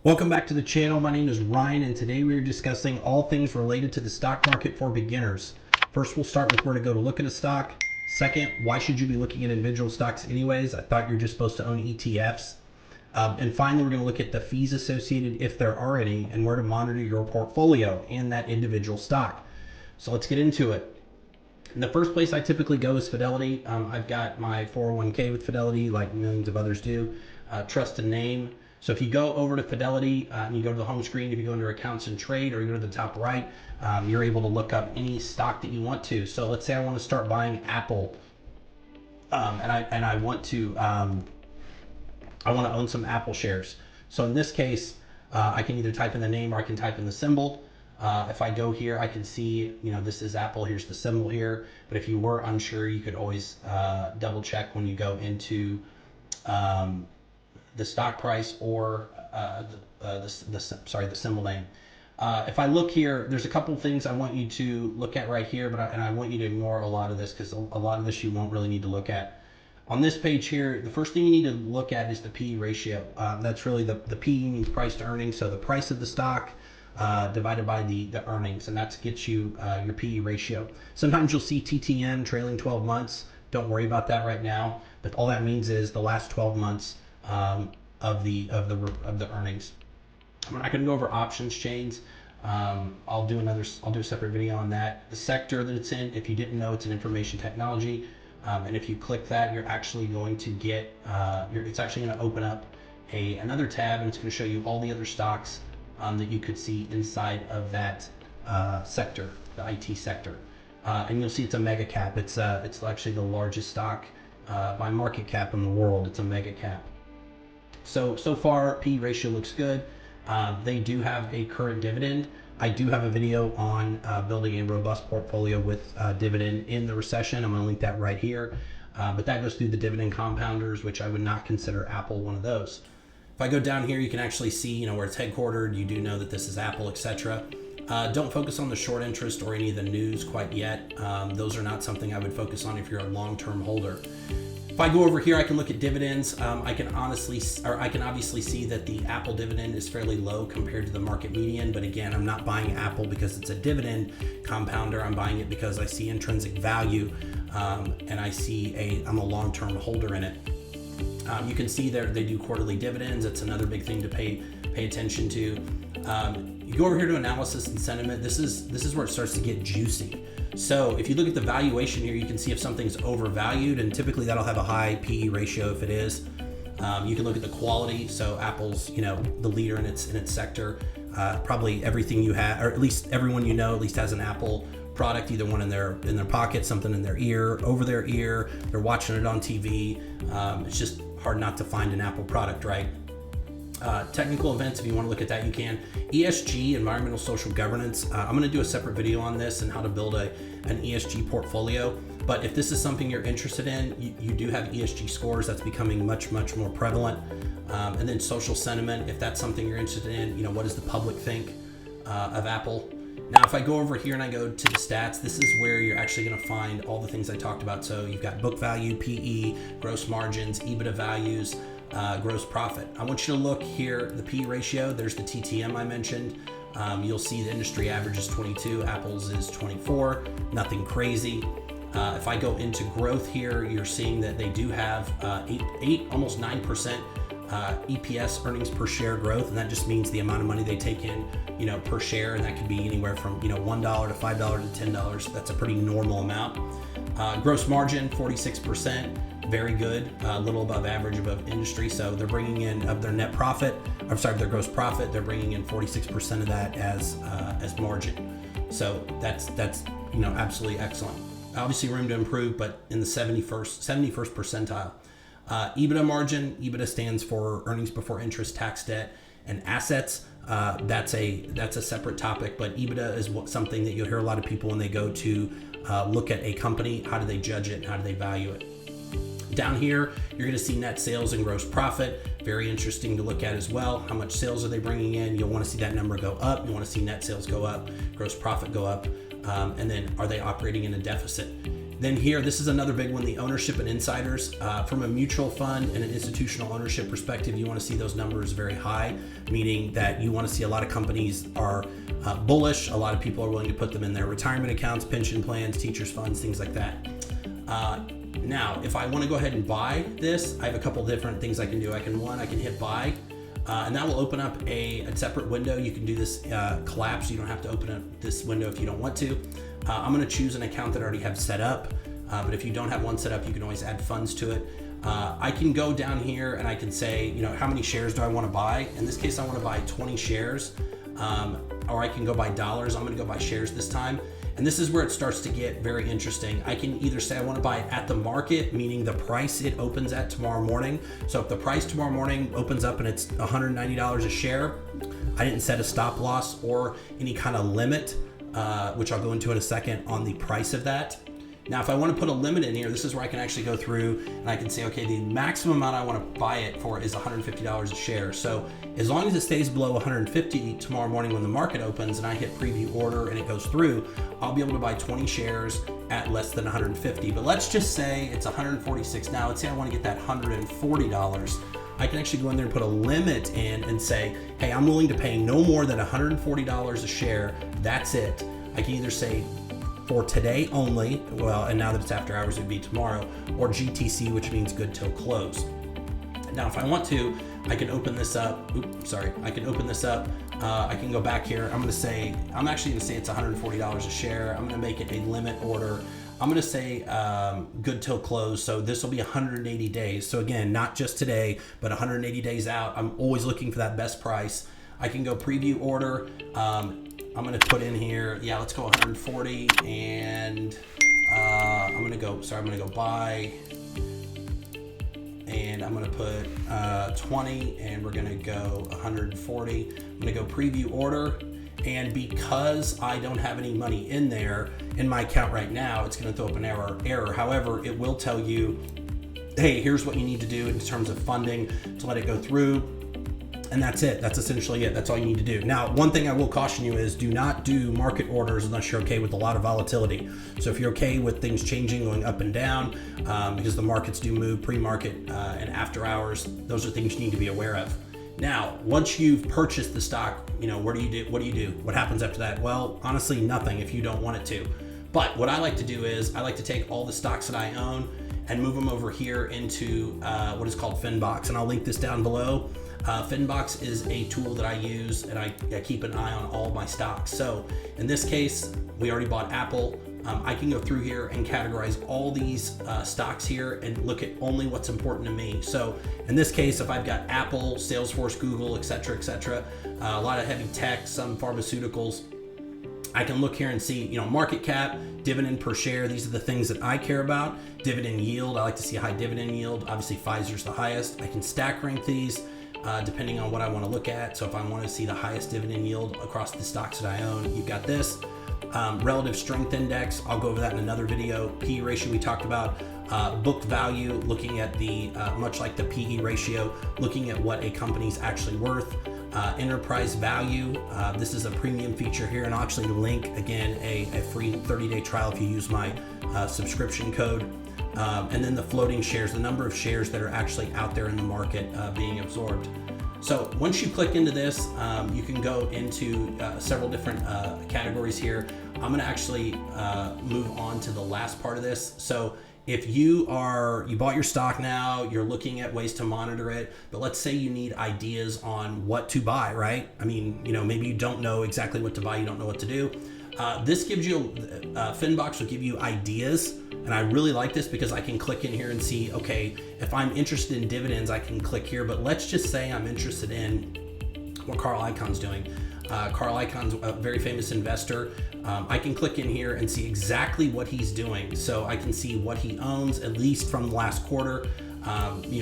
Welcome back to the channel. My name is Ryan, and today we are discussing all things related to the stock market for beginners. First, we'll start with where to go to look at a stock. Second, why should you be looking at individual stocks anyways? I thought you're just supposed to own ETFs. And finally, we're going to look at the fees associated, if there are any, and where to monitor your portfolio and that individual stock. So let's get into it. And the first place I typically go is Fidelity. I've got my 401k with Fidelity, like millions of others do. Trust and name. So if you go over to Fidelity and you go to the home screen, if you go under accounts and trade, or you go to the top right, you're able to look up any stock that you want to. So let's say I want to start buying Apple, and I want to own some Apple shares. So in this case, I can either type in the name or I can type in the symbol. If I go here, I can see, this is Apple. Here's the symbol here. But if you were unsure, you could always double check when you go into the stock price or the symbol name. If I look here, there's a couple things I want you to look at right here, and I want you to ignore a lot of this because a lot of this you won't really need to look at. On this page here, the first thing you need to look at is the PE ratio. That's really the PE means price to earnings, so the price of the stock divided by the earnings, and that gets you your PE ratio. Sometimes you'll see TTM, trailing 12 months. Don't worry about that right now, but all that means is the last 12 months of the earnings. I'm not going to go over options chains. I'll do a separate video on that. The sector that it's in, if you didn't know, it's in information technology, and if you click that, you're actually going to get it's actually going to open up another tab, and it's going to show you all the other stocks that you could see inside of that sector, the IT sector, and you'll see it's a mega cap. It's actually the largest stock by market cap in the world. It's a mega cap. So far, P ratio looks good. They do have a current dividend. I do have a video on building a robust portfolio with dividend in the recession. I'm going to link that right here. But that goes through the dividend compounders, which I would not consider Apple one of those. If I go down here, you can actually see, where it's headquartered. You do know that this is Apple, etc. Don't focus on the short interest or any of the news quite yet. Those are not something I would focus on if you're a long-term holder. If I go over here, I can look at dividends. I can obviously see that the Apple dividend is fairly low compared to the market median. But again, I'm not buying Apple because it's a dividend compounder. I'm buying it because I see intrinsic value, and I'm a long-term holder in it. You can see there they do quarterly dividends. It's another big thing to pay attention to. You go over here to analysis and sentiment. This is where it starts to get juicy. So if you look at the valuation here, you can see if something's overvalued, and typically that'll have a high PE ratio if it is. You can look at the quality. So Apple's, the leader in its sector. Probably everything you have, or at least everyone at least has an Apple product, either one in their pocket, something in their ear, over their ear. They're watching it on TV. It's just hard not to find an Apple product, right? Technical events, if you want to look at that, you can. ESG, environmental social governance. I'm going to do a separate video on this and how to build an ESG portfolio. But if this is something you're interested in, you do have ESG scores. That's becoming much, much more prevalent. And then social sentiment, if that's something you're interested in, what does the public think of Apple? Now, if I go over here and I go to the stats, this is where you're actually going to find all the things I talked about. So you've got book value, PE, gross margins, EBITDA values, gross profit. I want you to look here, the P ratio. There's the TTM I mentioned. You'll see the industry average is 22, Apple's is 24, nothing crazy. If I go into growth here, you're seeing that they do have almost 9% EPS, earnings per share growth, and that just means the amount of money they take in, per share, and that could be anywhere from $1 to $5 to $10. That's a pretty normal amount. Gross margin 46%. Very good, a little above average, above industry. So they're bringing in of their net profit, their gross profit, they're bringing in 46% of that as margin. So that's absolutely excellent. Obviously room to improve, but in the 71st percentile. EBITDA margin, EBITDA stands for earnings before interest, tax, debt, and assets. That's a separate topic, but EBITDA is something that you'll hear a lot of people when they go to look at a company. How do they judge it? How do they value it? Down here, you're going to see net sales and gross profit. Very interesting to look at as well. How much sales are they bringing in? You'll want to see that number go up. You want to see net sales go up, gross profit go up, and then are they operating in a deficit? Then here, this is another big one, the ownership and insiders. From a mutual fund and an institutional ownership perspective, you want to see those numbers very high, meaning that you want to see a lot of companies are bullish. A lot of people are willing to put them in their retirement accounts, pension plans, teachers funds, things like that. Now, if I want to go ahead and buy this, I have a couple different things I can do. I can hit buy, and that will open up a separate window. You can do this collapse. You don't have to open up this window if you don't want to. I'm going to choose an account that I already have set up, but if you don't have one set up, you can always add funds to it. I can go down here and I can say, how many shares do I want to buy? In this case, I want to buy 20 shares, or I can go by dollars. I'm going to go by shares this time. And this is where it starts to get very interesting. I can either say I want to buy it at the market, meaning the price it opens at tomorrow morning. So if the price tomorrow morning opens up and it's $190 a share, I didn't set a stop loss or any kind of limit, which I'll go into in a second on the price of that. Now, if I want to put a limit in here, this is where I can actually go through and I can say, okay, the maximum amount I want to buy it for is $150 a share. So as long as it stays below 150 tomorrow morning when the market opens and I hit preview order and it goes through, I'll be able to buy 20 shares at less than 150. But let's just say it's 146 now. Let's say I want to get that $140. I can actually go in there and put a limit in and say, hey, I'm willing to pay no more than $140 a share. That's it. I can either say for today only, well, and now that it's after hours, it'd be tomorrow, or GTC, which means good till close. Now, if I want to, I can open this up. I can open this up. I can go back here. I'm actually going to say it's $140 a share. I'm going to make it a limit order. I'm going to say good till close. So this will be 180 days. So again, not just today, but 180 days out. I'm always looking for that best price. I can go preview order. I'm going to put in here, let's go 140, and I'm going to go buy, and I'm going to put 20, and we're going to go 140. I'm going to go preview order, and because I don't have any money in there in my account right now, it's going to throw up an error. However, it will tell you, hey, here's what you need to do in terms of funding to let it go through. And that's it. That's essentially it. That's all you need to do. Now, one thing I will caution you is do not do market orders unless you're okay with a lot of volatility. So if you're okay with things changing, going up and down, because the markets do move pre-market and after hours, those are things you need to be aware of. Now, once you've purchased the stock, what do you do? What happens after that? Well, honestly, nothing if you don't want it to. But what I like to do is I like to take all the stocks that I own and move them over here into what is called Finbox. And I'll link this down below. Finbox is a tool that I use, and I keep an eye on all of my stocks. So in this case, we already bought Apple. I can go through here and categorize all these stocks here and look at only what's important to me. So in this case, if I've got Apple, Salesforce, Google, et cetera, a lot of heavy tech, some pharmaceuticals, I can look here and see, market cap, dividend per share. These are the things that I care about. Dividend yield, I like to see a high dividend yield. Obviously, Pfizer's the highest. I can stack rank these. Depending on what I want to look at. So if I want to see the highest dividend yield across the stocks that I own, you've got this. Relative strength index, I'll go over that in another video. PE ratio we talked about. Book value, looking at the, much like the PE ratio, looking at what a company's actually worth. Enterprise value, this is a premium feature here, and I'll actually link, again, a free 30-day trial if you use my subscription code. And then the floating shares, the number of shares that are actually out there in the market being absorbed. So once you click into this, you can go into several different categories here. I'm going to actually move on to the last part of this. So if you bought your stock now, you're looking at ways to monitor it, but let's say you need ideas on what to buy, right? I mean, maybe you don't know exactly what to buy, you don't know what to do. This gives you, Finbox will give you ideas. And I really like this because I can click in here and see, okay, if I'm interested in dividends, I can click here. But let's just say I'm interested in what Carl Icahn's doing. Carl Icahn's a very famous investor. I can click in here and see exactly what he's doing. So I can see what he owns, at least from the last quarter.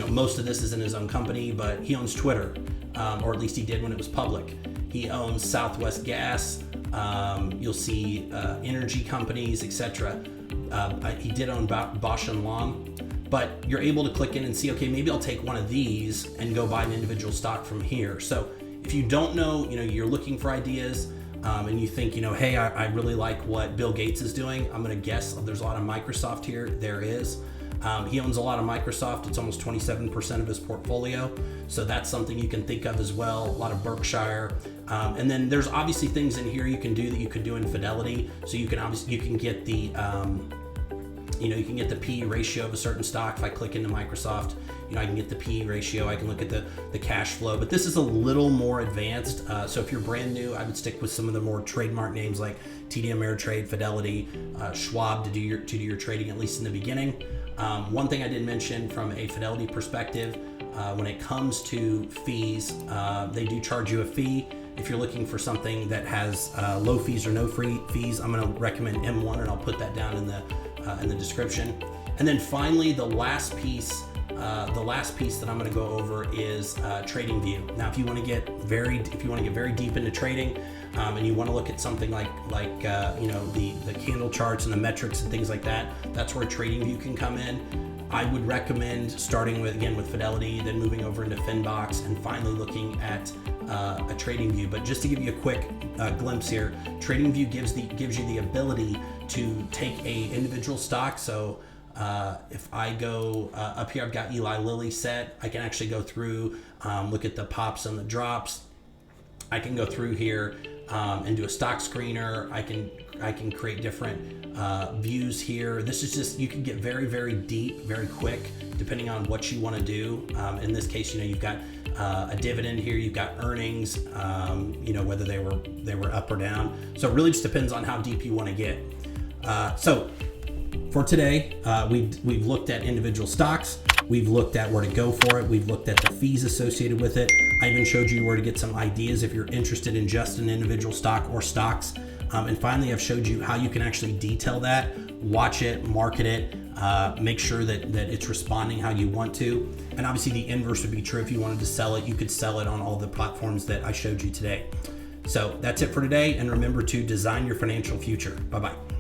Most of this is in his own company, but he owns Twitter, or at least he did when it was public. He owns Southwest Gas. You'll see energy companies, etc. He did own Bosch and Lomb, but you're able to click in and see, okay, maybe I'll take one of these and go buy an individual stock from here. So if you don't know, you're looking for ideas, and you think, hey, I really like what Bill Gates is doing, I'm going to guess there's a lot of Microsoft here. There is. He owns a lot of Microsoft. It's almost 27% of his portfolio. So that's something you can think of as well. A lot of Berkshire. And then there's obviously things in here you can do that you could do in Fidelity. So you can get the, you can get the P ratio of a certain stock. If I click into Microsoft, I can get the P ratio. I can look at the cash flow, but this is a little more advanced. So if you're brand new, I would stick with some of the more trademark names like TD Ameritrade, Fidelity, Schwab to do your trading, at least in the beginning. One thing I did mention from a Fidelity perspective, when it comes to fees, they do charge you a fee. If you're looking for something that has low fees or no free fees, I'm going to recommend M1, and I'll put that down in the description. And then finally, the last piece that I'm going to go over is TradingView. Now, if you want to get very deep into trading, and you want to look at something like the candle charts and the metrics and things like that, that's where TradingView can come in. I would recommend starting with Fidelity, then moving over into Finbox, and finally looking at a TradingView. But just to give you a quick glimpse here, TradingView gives you the ability to take a individual stock. So if I go up here, I've got Eli Lilly set. I can actually go through, look at the pops and the drops. I can go through here and do a stock screener. I can create different views here. This is just, you can get very, very deep, very quick, depending on what you want to do. In this case, you've got a dividend here, you've got earnings, whether they were up or down. So it really just depends on how deep you want to get. So for today, we've looked at individual stocks. We've looked at where to go for it. We've looked at the fees associated with it. I even showed you where to get some ideas if you're interested in just an individual stock or stocks. And finally, I've showed you how you can actually detail that, watch it, market it, make sure that it's responding how you want to. And obviously the inverse would be true. If you wanted to sell it, you could sell it on all the platforms that I showed you today. So that's it for today. And remember to design your financial future. Bye-bye.